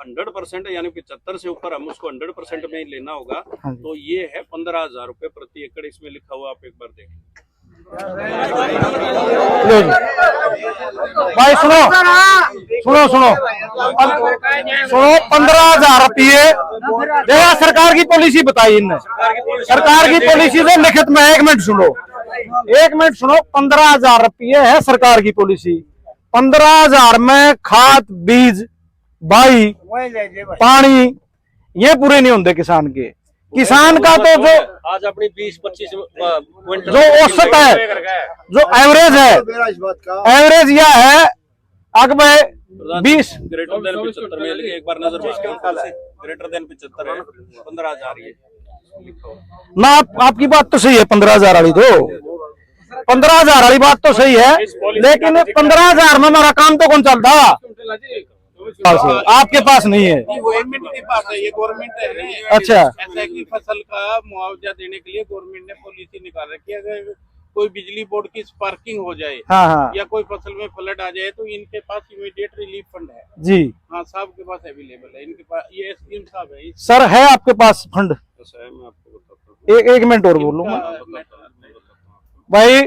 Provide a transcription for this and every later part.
100% यानी 75 से ऊपर हम उसको 100% में ही लेना होगा। तो ये है 15,000 रुपए प्रति एकड़, इसमें लिखा हुआ आप एक बार देखें। भाई सुनो सुनो सुनो सुनो 15,000 रुपये देखा सरकार की पॉलिसी बताई इनने। सरकार की पॉलिसी से लिखित में 1 मिनट सुनो 15,000 रुपये है सरकार की पॉलिसी। 15,000 में खाद बीज बाई पानी ये पूरे नहीं होंगे किसान के। किसान का तो जो आज अपनी 20-25 जो औसत है, जो एवरेज है, एवरेज यह है अग 20 ग्रेटर देन 75 में एक बार नजर ग्रेटर देन 75 है 15,000 ये ना। आपकी बात तो सही है 15,000 वाली, तो 15,000 वाली बात तो सही है, लेकिन 15,000 में हमारा काम तो कौन चलता आपके पास नहीं है। गवर्नमेंट के पास है, ये गवर्नमेंट है ना। अच्छा, ऐसा की फसल का मुआवजा देने के लिए गवर्नमेंट ने पॉलिसी निकाल रखी है। अगर कोई बिजली बोर्ड की स्पार्किंग हो जाए हाँ या कोई फसल में फ्लड आ जाए तो इनके पास इमीडिएट रिलीफ फंड है जी। हाँ, साहब के पास अवेलेबल है, इनके पास ये स्कीम साहब है। सर है आपके पास फंड? मैं आपको बताता हूँ, एक मिनट और बोलूँ भाई।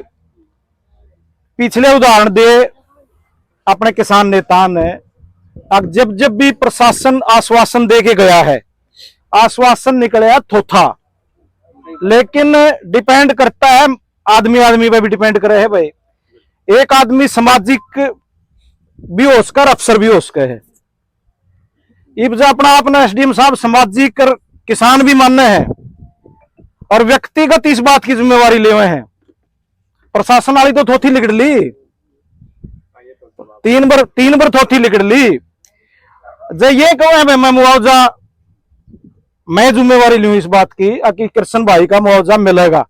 पिछले उदाहरण दे अपने किसान नेता ने, अब जब भी प्रशासन आश्वासन दे के गया है, आश्वासन निकले थोथा, लेकिन डिपेंड करता है आदमी पे भी डिपेंड करे है भाई। एक आदमी सामाजिक भी हो सका, अफसर भी हो सका है। इब जो अपना एसडीएम साहब सामाजिक किसान भी मानने हैं और व्यक्तिगत इस बात की जिम्मेवारी ले हुए हैं। प्रशासन वाली तो थोथी लिख ली, तीन बार थोथी लिख ली। जो ये कहो है मैं मुआवजा, मैं जिम्मेवारी लूं इस बात की कि कृष्ण भाई का मुआवजा मिलेगा।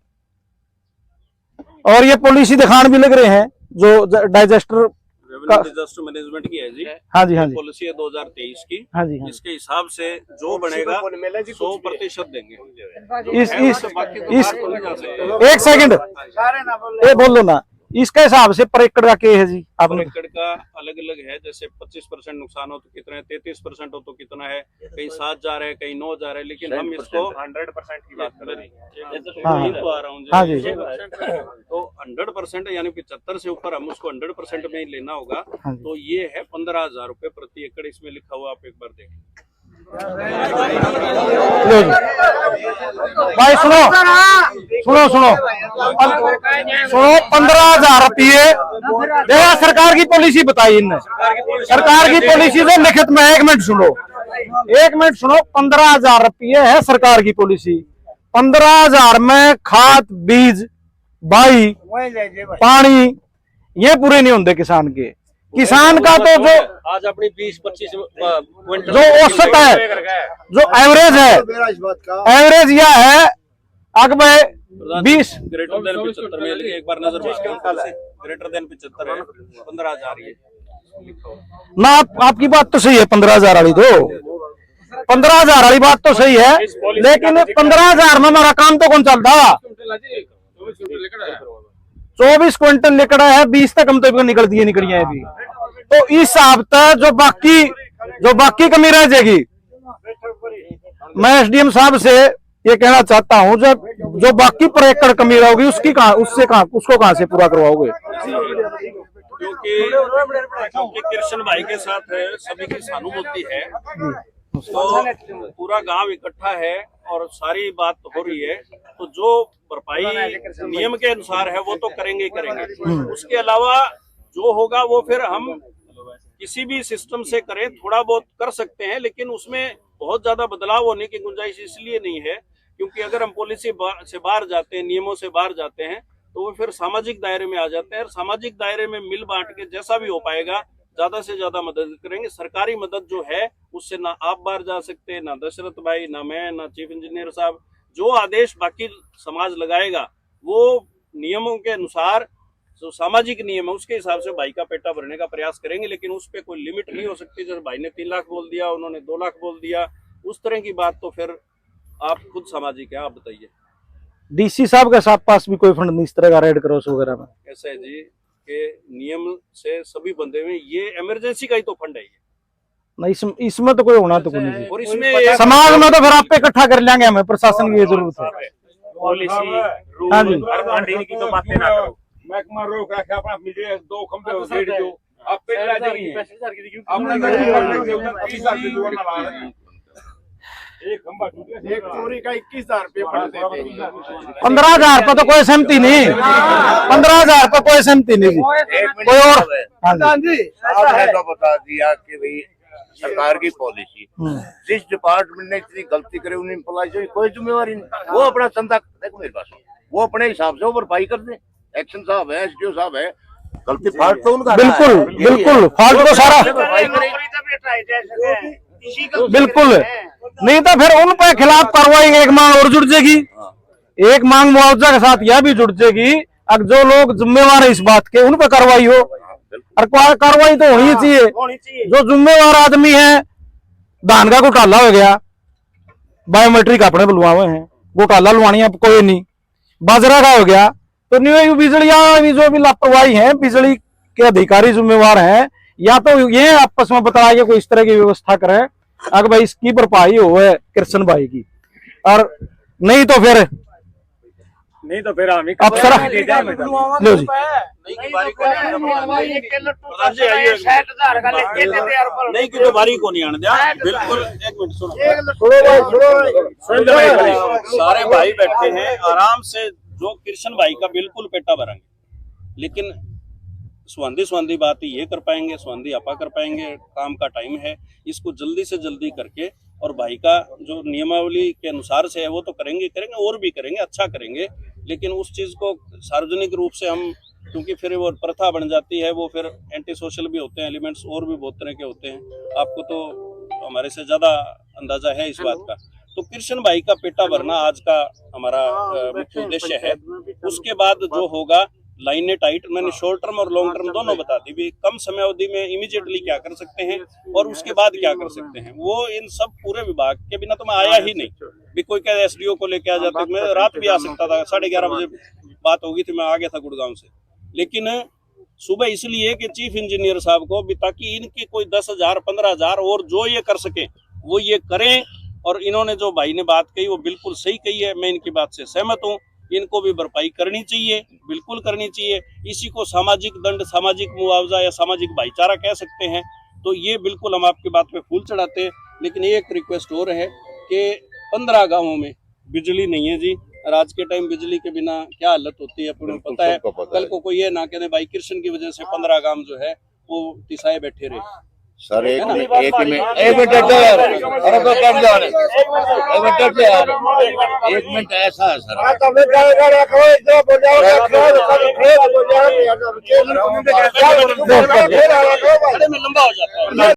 और ये पॉलिसी दिखाने भी लग रहे हैं जो डाइजेस्टर डिजास्टर मैनेजमेंट की है जी। हाँ जी, हाँ जी, पॉलिसी है 2023 की। हाँ जी, हाँ। इसके हिसाब से जो बनेगा 100% देंगे। एक सेकंड ये बोल लो ना, इसके हिसाब से पर एकड़ का क्या है जी? पर एकड़ का अलग अलग है, जैसे 25% नुकसान हो तो कितना है, 33% हो तो कितना है, कहीं 7 जा रहे हैं, कहीं 9 जा रहे हैं, लेकिन हम इसको 100% की बात कर रहे हैं। आ रहा हूँ हाँ जी। तो 100% यानी 75 से ऊपर हम उसको 100% में ही लेना होगा। तो ये है 15,000 रुपए प्रति एकड़, इसमें लिखा हुआ आप एक बार देखें। भाई सुनो सुनो सुनो सुनो 15,000 रुपये देखा सरकार की पॉलिसी बताई इनने। सरकार की पॉलिसी से लिखित में 1 मिनट सुनो 15,000 रुपये है सरकार की पॉलिसी। 15,000 में खाद बीज बाई पानी ये पूरे नहीं होंगे किसान के। किसान का तो जो आज अपनी 20-25 जो औसत है, जो एवरेज है, एवरेज यह है अग 20 ग्रेटर देन 75 में एक बार नजर ग्रेटर देन 75 है 15,000 ये ना। आपकी बात तो सही है 15,000 वाली, तो 15,000 वाली बात तो सही है, लेकिन 15,000 में हमारा काम तो कौन चलता। 24 क्विंटल निकला है, 20 तक हम तो निकल दिए निकलिए अभी। तो इस हिसाब तक जो बाकी कमी रह जाएगी, मैं एसडीएम साहब से ये कहना चाहता हूं जो बाकी पर एकड़ कमी रहोगी उसको कहां से पूरा करवाओगे? क्योंकि कृष्ण भाई के साथ सभी की सहानुभूति है, तो पूरा गांव इकट्ठा है और सारी बात हो रही है। तो जो भरपाई नियम के अनुसार है वो तो करेंगे ही करेंगे। उसके अलावा जो होगा वो फिर हम किसी भी सिस्टम से करें, थोड़ा बहुत कर सकते हैं, लेकिन उसमें बहुत ज्यादा बदलाव होने की गुंजाइश इसलिए नहीं है क्योंकि अगर हम पॉलिसी से बाहर जाते हैं, नियमों से बाहर जाते हैं, तो वो फिर सामाजिक दायरे में आ जाते हैं। और सामाजिक दायरे में मिल बांट के जैसा भी हो पाएगा ज्यादा से ज्यादा मदद करेंगे। सरकारी मदद जो है उससे ना आप बाहर जा सकते हैं, ना दशरथ भाई, ना मैं, ना चीफ इंजीनियर साहब। जो आदेश बाकी समाज लगाएगा वो नियमों के अनुसार, जो सामाजिक नियम है उसके हिसाब से भाई का पेटा भरने का प्रयास करेंगे, लेकिन उस पर कोई लिमिट नहीं हो सकती। जैसे भाई ने 3 लाख बोल दिया, उन्होंने 2 लाख बोल दिया, उस तरह की बात तो फिर आप खुद सामाजिक है, आप बताइए। डीसी साहब के साथ पास भी कोई फंड नहीं इस तरह का रेड क्रॉस वगैरह में? ऐसा है जी के नियम से सभी बंदे में ये इमरजेंसी का ही तो फंड है। ये नहीं इसमें तो कोई होना तो कोई नहीं। और इसमें समाज में तो फिर आप पे इकट्ठा कर लेंगे, हमें प्रशासन की ये जरूरत है। पॉलिसी हाँ जी। फंडिंग की तो बातें ना करो। महकमा रोक रखा अपना मिले 2 खंबे हो गेट जो आप पे ला जाएंगे अपना एक खंबा टूट गया, एक चोरी का 21,000 रुपये फंड देते हैं। 15,000 पर तो कोई सहमति नहीं, 15,000 पर कोई सहमति नहीं जी। कोई और हाँ जी। आपने तो बता दिया कि भाई सरकार की पॉलिसी, जिस डिपार्टमेंट ने इतनी गलती करे उन्हें एम्प्लॉय की कोई जिम्मेवारी नहीं। वो अपना धंधा, देखो मेरे पास, वो अपने हिसाब से वो भरपाई कर दे। एक्शन साहब है, एसडीओ साहब है, गलती फाल्ट तो उनका बिल्कुल बिल्कुल फाल्ट तो सारा बिल्कुल, नहीं तो फिर उन पर खिलाफ कार्रवाई एक मांग और जुड़ जाएगी, एक मांग मुआवजा के साथ यह भी जुड़ जाएगी। अब जो लोग जिम्मेवार है इस बात के उन पर कार्रवाई हो, और कार्रवाई तो होनी चाहिए। जो जिम्मेवार आदमी है, धान का घोटाला हो गया, बायोमेट्रिक अपने बुलवाए हैं, घोटाला लुवानी कोई नहीं, बाजरा का हो गया, तो नहीं बिजली जो भी लापरवाही है, बिजली के अधिकारी जिम्मेवार हैं, या तो ये आपस में बताया कोई इस तरह की व्यवस्था करे अगर भाई इसकी भरपाई हो है कृष्ण भाई की, और नहीं तो फिर हम अफसर लो जी। नहीं की तो बारी को नहीं आने दिया। बिल्कुल, एक मिनट सुनो, सारे भाई बैठे हैं आराम से, जो कृष्ण भाई का बिल्कुल पेटा भरेंगे, लेकिन स्वांधी बात ये कर पाएंगे, स्वांधी आपा कर पाएंगे। काम का टाइम है, इसको जल्दी से जल्दी करके, और भाई का जो नियमावली के अनुसार से है वो तो करेंगे और भी करेंगे, अच्छा करेंगे, लेकिन उस चीज को सार्वजनिक रूप से हम, क्योंकि फिर वो प्रथा बन जाती है, वो फिर एंटी सोशल भी होते हैं, एलिमेंट्स और भी बहुत तरह के होते हैं, आपको तो हमारे से ज्यादा अंदाजा है इस बात का। तो कृष्ण भाई का पेटा भरना आज का हमारा मुख्य उद्देश्य है। उसके बाद जो होगा लाइनें टाइट, मैंने शॉर्ट टर्म और लॉन्ग टर्म दोनों बता दी भी, कम समय अवधि में इमीडिएटली क्या कर सकते हैं और उसके बाद क्या कर सकते हैं। वो इन सब पूरे विभाग के बिना तो मैं आया ही नहीं भी। कोई क्या एसडीओ को लेके आ जाते, मैं रात भी आ सकता था, 11:30 बजे बात होगी थी, मैं आ गया था गुड़गांव से, लेकिन सुबह इसलिए कि चीफ इंजीनियर साहब को भी, ताकि इनके कोई 10,000 15,000 और जो ये कर सके वो ये करें। और इन्होंने जो भाई ने बात कही वो बिल्कुल सही कही है, मैं इनकी बात से सहमत हूँ। इनको भी भरपाई करनी चाहिए, बिल्कुल करनी चाहिए। इसी को सामाजिक दंड, सामाजिक मुआवजा या सामाजिक भाईचारा कह सकते हैं। तो ये बिल्कुल हम आपकी बात पे फूल चढ़ाते हैं, लेकिन एक रिक्वेस्ट और है कि 15 गांवों में बिजली नहीं है जी, और आज के टाइम बिजली के बिना क्या हालत होती है आपको पता है। कल को कोई ये ना कहने भाई कृष्ण की वजह से 15 गांव जो है वो तिसाए बैठे रहे। सर एक मिनट यार, अरे तो कम जाने, एक मिनट ऐसा है सर, लंबा हो जाता है।